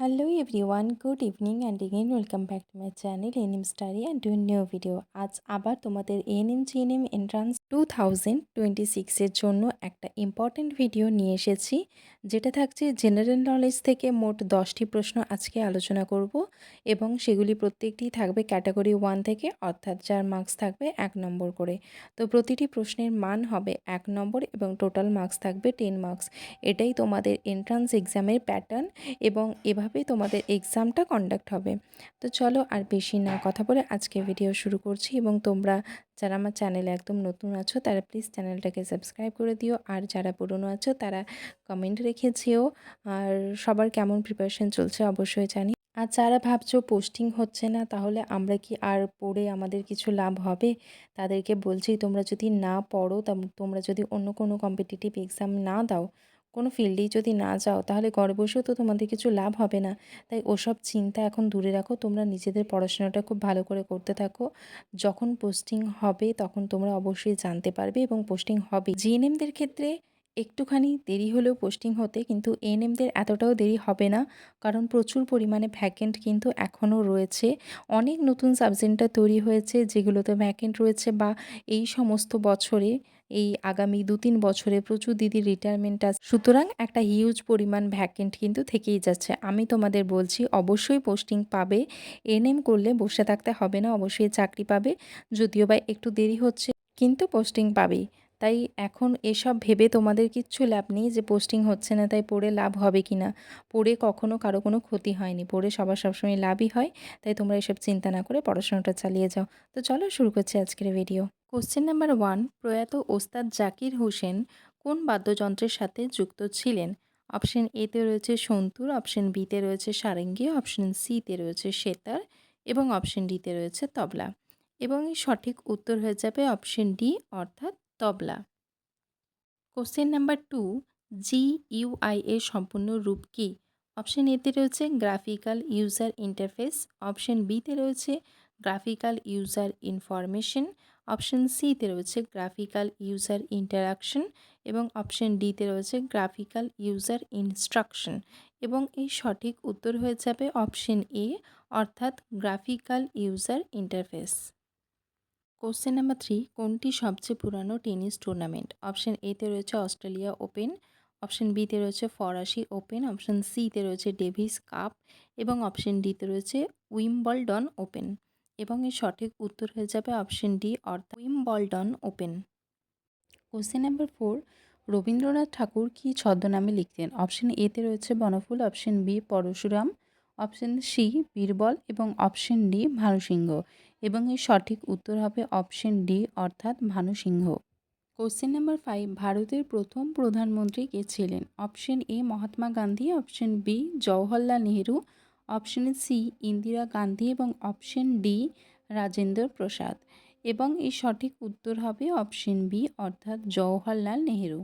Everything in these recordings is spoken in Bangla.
Hello everyone, good evening and again welcome back to my channel NM study and two new video. আজ আবার তোমাদের এএনএম জিএনএম এন্ট্রান্স 2026-এর জন্য একটা ইম্পর্ট্যান্ট ভিডিও নিয়ে এসেছি, যেটা থাকছে জেনারেল নলেজ থেকে। মোট 10টি প্রশ্ন আজকে আলোচনা করব এবং সেগুলি প্রত্যেকটি থাকবে ক্যাটাগরি 1 থেকে, অর্থাৎ যার মার্কস থাকবে 1 নম্বর করে। তো প্রতিটি প্রশ্নের মান হবে 1 নম্বর এবং টোটাল মার্কস থাকবে 10 মার্কস। এটাই তোমাদের এন্ট্রান্স এক্সামের প্যাটার্ন এবং এভাবেই তোমাদের এক্সামটা কন্ডাক্ট হবে। তো চলো আর বেশি না কথা বলে আজকে ভিডিও শুরু করছি, এবং তোমরা যারা আমার চ্যানেলে একদম নতুন আছো তারা প্লিজ চ্যানেলটাকে সাবস্ক্রাইব করে দিও, আর যারা পুরনো আছো তারা কমেন্ট রেখে যেও। আর সবার কেমন প্রিপারেশন চলছে অবশ্যই জানি। আর যারা ভাবছো পোস্টিং হচ্ছে না, তাহলে আমরা কি আর পড়ে আমাদের কিছু লাভ হবে? তাদেরকে বলছি, তোমরা যদি না পড়ো, তোমরা যদি অন্য কোনো কম্পিটিটিভ এক্সাম না দাও, কোনো ফিল্ডেই যদি না যাও, তাহলে ঘরে বসেও তো তোমাদের কিছু লাভ হবে না। তাই ওসব চিন্তা এখন দূরে রাখো, তোমরা নিজেদের পড়াশোনাটা খুব ভালো করে করতে থাকো। যখন পোস্টিং হবে তখন তোমরা অবশ্যই জানতে পারবে, এবং পোস্টিং হবে। জিএনএমদের ক্ষেত্রে একটুখানি দেরি হলেও পোস্টিং হতে, কিন্তু এএনএমদের এতটাও দেরি হবে না, কারণ প্রচুর পরিমাণে ভ্যাকেন্ট কিন্তু এখনও রয়েছে। অনেক নতুন সাবজেক্টটা তৈরি হয়েছে যেগুলোতে ভ্যাকেন্ট রয়েছে, বা এই সমস্ত বছরে, এই আগামী 2-3 বছরে প্রচুর দিদির রিটায়ারমেন্ট আছে। সুতরাং একটা হিউজ পরিমাণ ভ্যাকেন্ট কিন্তু থেকেই যাচ্ছে। আমি তোমাদের বলছি অবশ্যই পোস্টিং পাবে। এএনএম করলে বসে থাকতে হবে না, অবশ্যই চাকরি পাবে। যদিও বা একটু দেরি হচ্ছে, কিন্তু পোস্টিং পাবেই। তাই এখন এসব ভেবে তোমাদের কিচ্ছু লাভ নেই যে পোস্টিং হচ্ছে না তাই পড়ে লাভ হবে কি না। পড়ে কখনো কারো কোনো ক্ষতি হয়নি, পড়ে সবার সবসময় লাভই হয়। তাই তোমরা এসব চিন্তা না করে পড়াশোনাটা চালিয়ে যাও। তো চলো শুরু করছি আজকের ভিডিও। কোশ্চেন নাম্বার 1, প্রয়াত ওস্তাদ জাকির হোসেন কোন বাদ্যযন্ত্রের সাথে যুক্ত ছিলেন? অপশন এতে রয়েছে সন্তুর, অপশন বিতে রয়েছে সারেঙ্গি, অপশন সিতে রয়েছে সেতার, এবং অপশন ডিতে রয়েছে তবলা। এবং এই সঠিক উত্তর হয়ে যাবে অপশন ডি, অর্থাৎ তবলা। কোশ্চেন নাম্বার 2, জিইউআই এর সম্পূর্ণ রূপ কী? অপশন এতে রয়েছে গ্রাফিক্যাল ইউজার ইন্টারফেস, অপশন বিতে রয়েছে গ্রাফিক্যাল ইউজার ইনফরমেশন, অপশন সিতে রয়েছে গ্রাফিক্যাল ইউজার ইন্টারাকশন, এবং অপশন ডিতে রয়েছে গ্রাফিক্যাল ইউজার ইনস্ট্রাকশন। এবং এই সঠিক উত্তর হয়ে যাবে অপশন এ, অর্থাৎ graphical user interface. Question number 3, কোনটি সবচেয়ে পুরানো টেনিস টুর্নামেন্ট? অপশন এতে রয়েছে অস্ট্রেলিয়া ওপেন, অপশন বিতে রয়েছে ফরাসি ওপেন, অপশন সিতে রয়েছে ডেভিস কাপ, এবং অপশন ডিতে রয়েছে উইম্বলডন ওপেন। এবং এর সঠিক উত্তর হয়ে যাবে অপশন ডি, অর্থাৎ Wimbledon open. Question number 4, Rabindranath Thakur কী ছদ্মনামে লিখতেন? অপশন এতে রয়েছে Banaphool, option B Parashuram, option C Birbal, এবং অপশন ডি ভানুসিংহ। এবং এর সঠিক উত্তর হবে অপশন ডি, অর্থাৎ ভানুসিংহ। কোশ্চেন নাম্বার 5, ভারতের প্রথম প্রধানমন্ত্রী কে ছিলেন? Option A Mahatma Gandhi, option B Jawaharlal Nehru, option C Indira Gandhi, এবং অপশন ডি রাজেন্দ্র প্রসাদ। এবং এই সঠিক উত্তর হবে অপশন বি, অর্থাৎ জওহরলাল নেহেরু।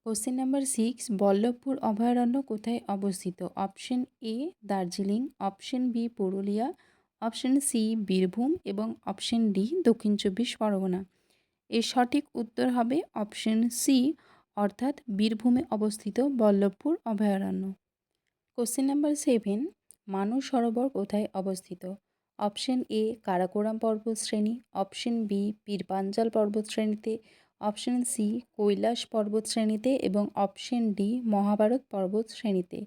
কোশ্চেন নাম্বার 6, বল্লভপুর অভয়ারণ্য কোথায় অবস্থিত? Option A Darjeeling, option B Purulia, option C Birbhum, এবং অপশন ডি দক্ষিণ 24 পরগনা। এর সঠিক উত্তর হবে অপশন সি, অর্থাৎ বীরভূমে অবস্থিত বল্লভপুর অভয়ারণ্য। কোশ্চেন নাম্বার 7, মানস সরোবর কোথায় অবস্থিত? অপশন এ কারাকোরাম পর্বতশ্রেণী, অপশন বি পীরপাঞ্জাল পর্বতশ্রেণীতে, অপশন সি কৈলাস পর্বতশ্রেণীতে, এবং অপশন ডি মহাভারত পর্বতশ্রেণীতে।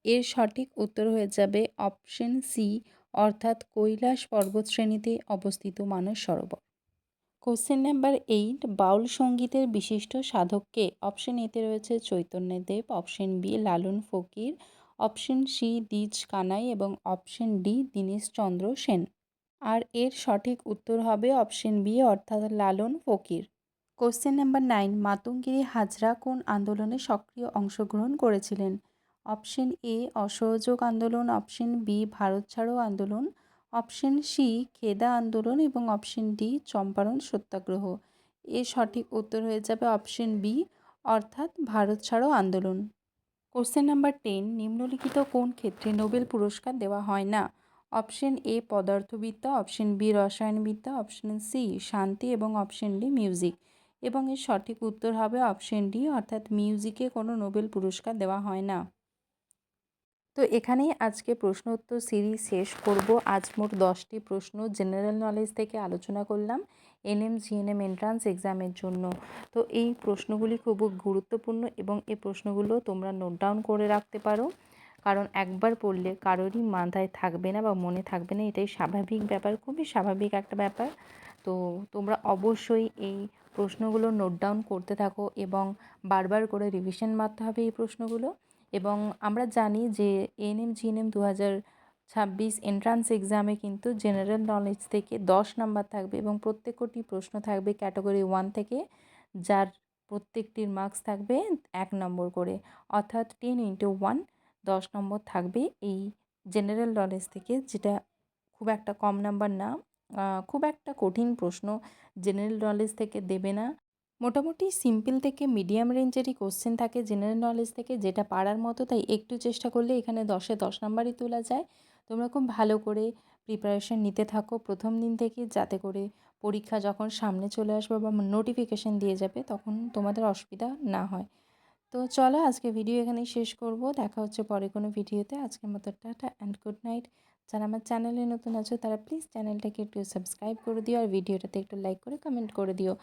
এর সঠিক উত্তর হয়ে যাবে অপশন সি, অর্থাৎ কৈলাস পর্বতশ্রেণীতে অবস্থিত মানস সরোবর। কোশ্চেন নাম্বার 8, বাউল সঙ্গীতের বিশিষ্ট সাধক কে? অপশন এতে রয়েছে Chaitanyadev, option B Lalon Fakir, option C দ্বিজ কানাই, এবং অপশন ডি দীনেশচন্দ্র সেন। আর এর সঠিক উত্তর হবে অপশন বি, অর্থাৎ লালন ফকির। কোশ্চেন নাম্বার 9, মাতঙ্গিনী হাজরা কোন আন্দোলনে সক্রিয় অংশগ্রহণ করেছিলেন? অপশন এ অসহযোগ আন্দোলন, অপশন বি ভারত ছাড়ো আন্দোলন, অপশন সি খেদা আন্দোলন, এবং অপশন ডি চম্পারণ সত্যাগ্রহ। এর সঠিক উত্তর হয়ে যাবে অপশন বি, অর্থাৎ ভারত ছাড়ো আন্দোলন। কোশ্চেন নাম্বার 10, নিম্নলিখিত কোন ক্ষেত্রে নোবেল পুরস্কার দেওয়া হয় না? অপশন এ পদার্থবিদ্যা, অপশন বি রসায়নবিদ্যা, অপশন সি শান্তি, এবং অপশন ডি মিউজিক। এবং এর সঠিক উত্তর হবে অপশন ডি, অর্থাৎ মিউজিকে কোনো নোবেল পুরস্কার দেওয়া হয় না। তো এখানেই আজকে প্রশ্ন উত্তর সিরিজ শেষ করব। আজ মোট 10টি প্রশ্ন জেনারেল নলেজ থেকে আলোচনা করলাম এনএম জিএনএম এন্ট্রান্স এক্সামের জন্য। তো এই প্রশ্নগুলি খুব গুরুত্বপূর্ণ এবং এই প্রশ্নগুলো তোমরা নোট ডাউন করে রাখতে পারো, কারণ একবার পড়লে কারোরই মাথায় থাকবে না বা মনে থাকবে না, এটাই স্বাভাবিক ব্যাপার, খুবই স্বাভাবিক একটা ব্যাপার। তো তোমরা অবশ্যই এই প্রশ্নগুলো নোট ডাউন করতে থাকো এবং বারবার করে রিভিশন মারতে হবে এই প্রশ্নগুলো। এবং আমরা জানি যে এএনএম জিএনএম 2026 এন্ট্রান্স এক্সামে কিন্তু জেনারেল নলেজ থেকে 10 নাম্বার থাকবে এবং প্রত্যেকটি প্রশ্ন থাকবে ক্যাটাগরি 1 থেকে, যার প্রত্যেকটির মার্কস থাকবে 1 নম্বর করে, অর্থাৎ 10 ইন্টু 1 10 নম্বর থাকবে এই জেনারেল নলেজ থেকে, যেটা খুব একটা কম নাম্বার না। খুব একটা কঠিন প্রশ্ন জেনারেল নলেজ থেকে দেবে না। মোটামুটি সিম্পল থেকে মিডিয়াম রেঞ্জেরই কোশ্চেন থাকে জেনারেল নলেজ থেকে, যেটা পারার মতো, তাই একটু চেষ্টা করলে এখানে 10-এ 10 নাম্বারই তোলা যায়। তোমরা খুব ভালো করে প্রিপারেশন নিতে থাকো প্রথম দিন থেকে, যাতে করে পরীক্ষা যখন সামনে চলে আসবে বা নোটিফিকেশান দিয়ে যাবে তখন তোমাদের অসুবিধা না হয়। তো চলো আজকে ভিডিও এখানেই শেষ করব, দেখা হচ্ছে পরে কোনো ভিডিওতে। আজকের মতো টাটা অ্যান্ড গুড নাইট। যারা আমার চ্যানেলে নতুন আছো তারা প্লিজ চ্যানেলটাকে একটু সাবস্ক্রাইব করে দিও আর ভিডিওটাতে একটু লাইক করে কমেন্ট করে দিও,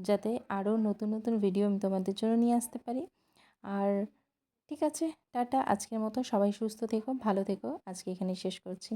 যাতে আরও নতুন নতুন ভিডিও আমি তোমাদের জন্য নিয়ে আসতে পারি। আর ঠিক আছে, টাটা। আজকের মতো সবাই সুস্থ থেকো, ভালো থেকো, আজকে এখানেই শেষ করছি।